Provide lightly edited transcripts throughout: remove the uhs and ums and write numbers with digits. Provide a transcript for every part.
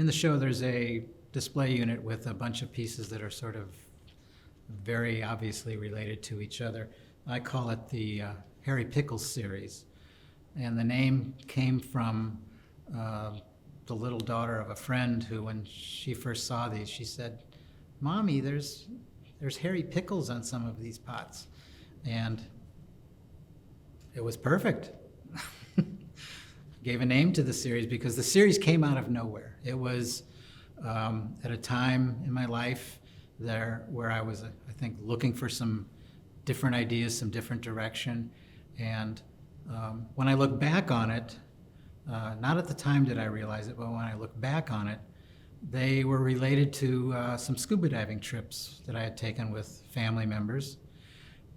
In the show, there's a display unit with a bunch of pieces that are sort of very obviously related to each other. I call it the Harry Pickles series. And the name came from the little daughter of a friend who, when she first saw these, she said, "Mommy, there's Harry Pickles on some of these pots." And it was perfect. Gave a name to the series because the series came out of nowhere. It was at a time in my life there where I was, I think, looking for some different ideas, some different direction. And when I look back on it, not at the time did I realize it, but when I look back on it, they were related to some scuba diving trips that I had taken with family members.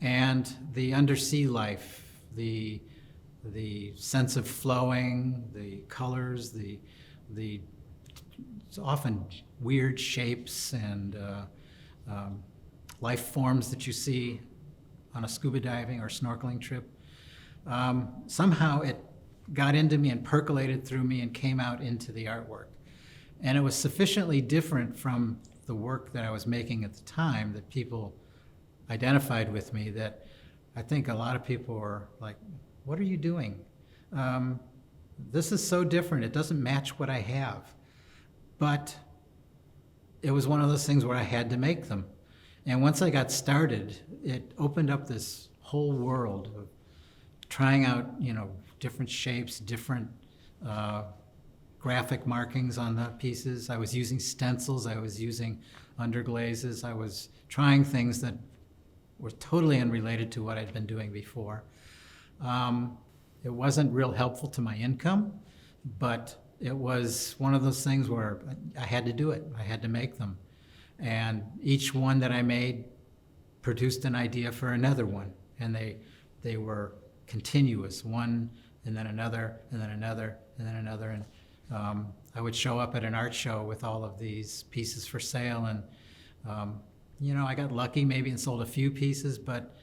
And the undersea life, the sense of flowing, the colors, the often weird shapes and life forms that you see on a scuba diving or snorkeling trip. Somehow it got into me and percolated through me and came out into the artwork. And it was sufficiently different from the work that I was making at the time that people identified with me that I think a lot of people were like, "What are you doing? This is so different. It doesn't match what I have." But it was one of those things where I had to make them. And once I got started, it opened up this whole world of trying out, different shapes, different graphic markings on the pieces. I was using stencils, I was using underglazes, I was trying things that were totally unrelated to what I'd been doing before. It wasn't real helpful to my income, but it was one of those things where I had to do it. I had to make them. And each one that I made produced an idea for another one. And they were continuous, one and then another, and then another, and then another. And I would show up at an art show with all of these pieces for sale. And, I got lucky maybe and sold a few pieces, but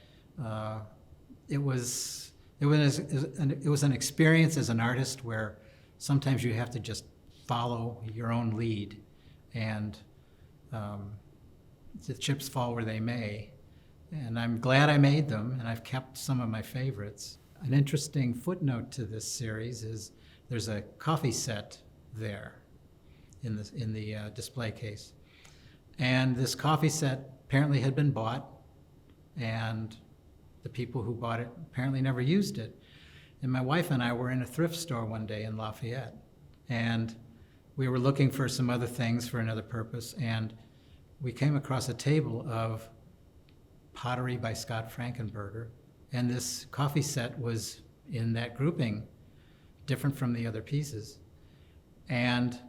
it was an experience as an artist where sometimes you have to just follow your own lead, and the chips fall where they may. And I'm glad I made them, and I've kept some of my favorites. An interesting footnote to this series is there's a coffee set there in the display case. And this coffee set apparently had been bought, and the people who bought it apparently never used it. And my wife and I were in a thrift store one day in Lafayette, and we were looking for some other things for another purpose, and we came across a table of pottery by Scott Frankeberger, and this coffee set was in that grouping, different from the other pieces. And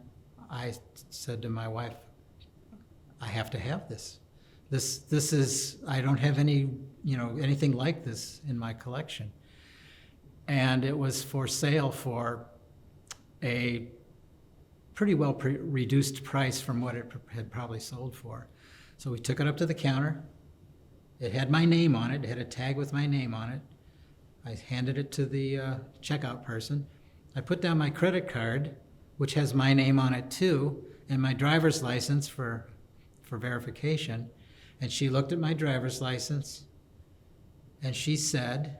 I said to my wife, "I have to have this. This is, I don't have anything like this in my collection." And it was for sale for a pretty well reduced price from what it had probably sold for. So we took it up to the counter. It had my name on it. It had a tag with my name on it. I handed it to the checkout person. I put down my credit card, which has my name on it too, and my driver's license for verification. And she looked at my driver's license, and she said,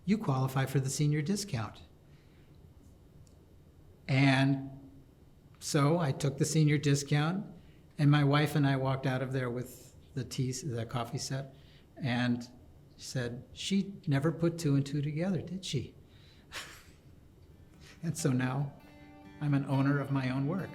"You qualify for the senior discount." And so I took the senior discount, and my wife and I walked out of there with the coffee set, and said, "She never put two and two together, did she?" And so now I'm an owner of my own work.